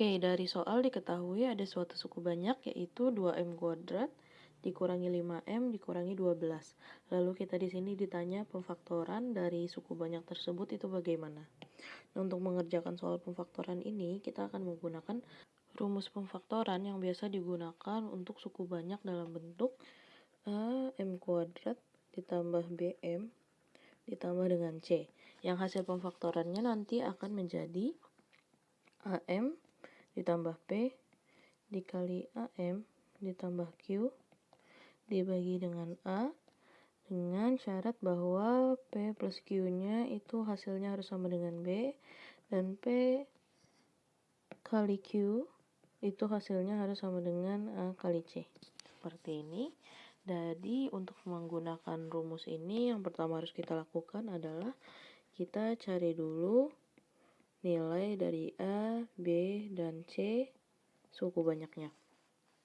Oke, dari soal diketahui ada suatu suku banyak yaitu 2M kuadrat dikurangi 5M dikurangi 12. Lalu kita di sini ditanya pemfaktoran dari suku banyak tersebut itu bagaimana. Nah, untuk mengerjakan soal pemfaktoran ini, kita akan menggunakan rumus pemfaktoran yang biasa digunakan untuk suku banyak dalam bentuk M kuadrat ditambah BM ditambah dengan C. Yang hasil pemfaktorannya nanti akan menjadi AM ditambah P dikali AM ditambah Q dibagi dengan A dengan syarat bahwa P plus Q-nya itu hasilnya harus sama dengan B dan P kali Q itu hasilnya harus sama dengan A kali C. Seperti ini. Jadi untuk menggunakan rumus ini yang pertama harus kita lakukan adalah kita cari dulu nilai dari A, B, dan C suku banyaknya.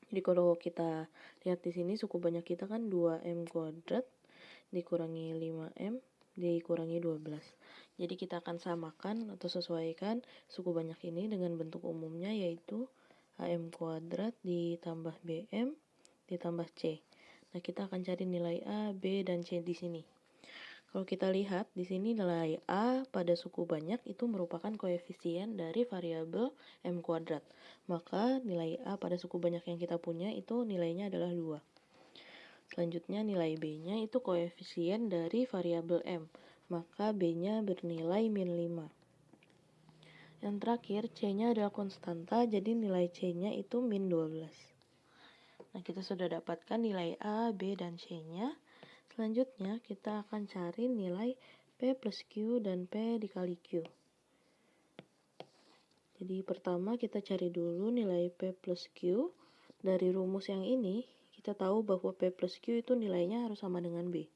Jadi kalau kita lihat di sini suku banyak kita kan 2M kuadrat dikurangi 5M dikurangi 12. Jadi kita akan samakan atau sesuaikan suku banyak ini dengan bentuk umumnya yaitu AM kuadrat ditambah BM ditambah C. Nah, kita akan cari nilai A, B, dan C di sini. Kalau kita lihat di sini nilai A pada suku banyak itu merupakan koefisien dari variabel M kuadrat. Maka nilai A pada suku banyak yang kita punya itu nilainya adalah 2. Selanjutnya nilai B-nya itu koefisien dari variabel M. Maka B-nya bernilai min 5. Yang terakhir C-nya adalah konstanta jadi nilai C-nya itu min 12. Nah, kita sudah dapatkan nilai A, B, dan C-nya. Selanjutnya kita akan cari nilai P plus Q dan P dikali Q. Jadi pertama kita cari dulu nilai P plus Q. Dari rumus yang ini kita tahu bahwa P plus Q itu nilainya harus sama dengan B.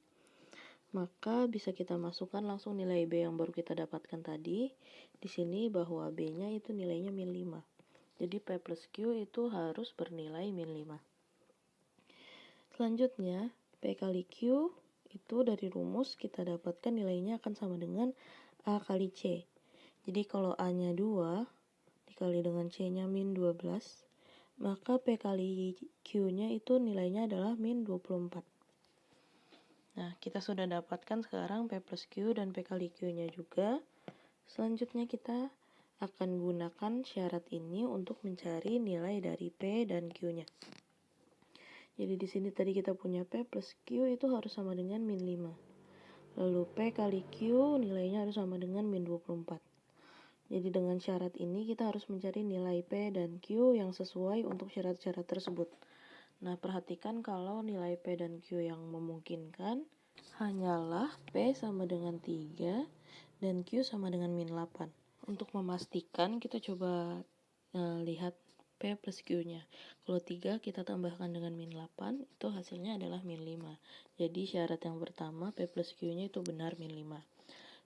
Maka bisa kita masukkan langsung nilai B yang baru kita dapatkan tadi. Di sini bahwa B-nya itu nilainya min 5. Jadi P plus Q itu harus bernilai min 5. Selanjutnya P kali Q itu dari rumus kita dapatkan nilainya akan sama dengan A kali C. Jadi kalau A-nya 2 dikali dengan C-nya min 12, maka P kali Q-nya itu nilainya adalah min 24. Nah, kita sudah dapatkan sekarang P plus Q dan P kali Q-nya juga. Selanjutnya kita akan gunakan syarat ini untuk mencari nilai dari P dan Q-nya. Jadi di sini tadi kita punya P plus Q itu harus sama dengan min 5. Lalu P kali Q nilainya harus sama dengan min 24. Jadi dengan syarat ini kita harus mencari nilai P dan Q yang sesuai untuk syarat-syarat tersebut. Nah, perhatikan kalau nilai P dan Q yang memungkinkan hanyalah P sama dengan 3 dan Q sama dengan min 8. Untuk memastikan kita coba lihat P plus Q-nya. Kalau 3 kita tambahkan dengan min 8, itu hasilnya adalah min 5. Jadi syarat yang pertama P plus Q-nya itu benar min 5.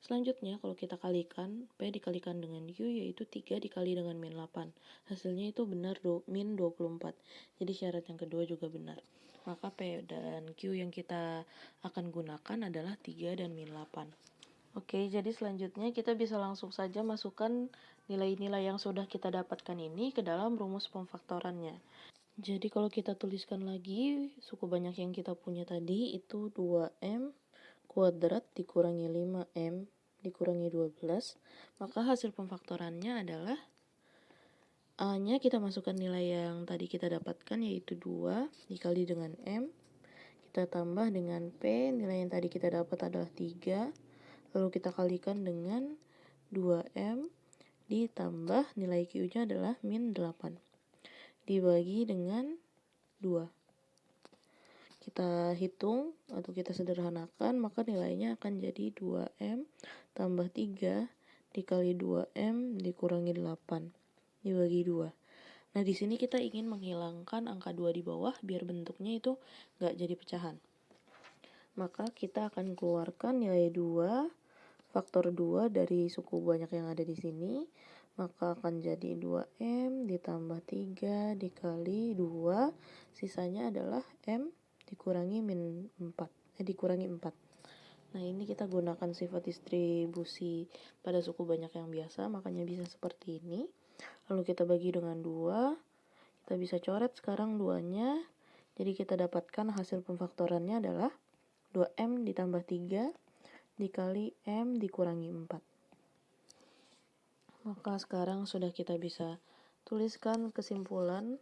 Selanjutnya kalau kita kalikan, P dikalikan dengan Q yaitu 3 dikali dengan min 8. Hasilnya itu benar min 24. Jadi syarat yang kedua juga benar. Maka P dan Q yang kita akan gunakan adalah 3 dan min 8. Oke, jadi selanjutnya kita bisa langsung saja masukkan nilai-nilai yang sudah kita dapatkan ini ke dalam rumus pemfaktorannya. Jadi kalau kita tuliskan lagi, suku banyak yang kita punya tadi itu 2M kuadrat dikurangi 5M dikurangi 12, maka hasil pemfaktorannya adalah A-nya kita masukkan nilai yang tadi kita dapatkan yaitu 2 dikali dengan M, kita tambah dengan P, nilai yang tadi kita dapat adalah 3, lalu kita kalikan dengan 2M ditambah nilai Q-nya adalah min 8 dibagi dengan 2. Kita hitung atau kita sederhanakan, maka nilainya akan jadi 2M tambah 3 dikali 2M dikurangi 8 dibagi 2. Nah, di sini kita ingin menghilangkan angka 2 di bawah biar bentuknya itu nggak jadi pecahan. Maka kita akan keluarkan nilai 2, faktor 2 dari suku banyak yang ada di sini. Maka akan jadi 2M ditambah 3 dikali 2, sisanya adalah M dikurangi min 4, dikurangi 4. Nah, ini kita gunakan sifat distribusi pada suku banyak yang biasa, makanya bisa seperti ini. lalu kita bagi dengan 2, kita bisa coret sekarang 2-nya. Jadi kita dapatkan hasil pemfaktorannya adalah 2M ditambah 3 dikali M dikurangi 4. Maka sekarang sudah kita bisa tuliskan kesimpulan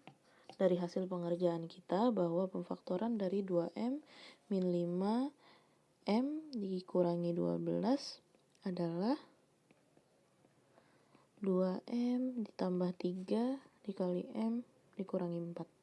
dari hasil pengerjaan kita bahwa pemfaktoran dari 2M min 5M dikurangi 12 adalah 2M ditambah 3 dikali M dikurangi 4.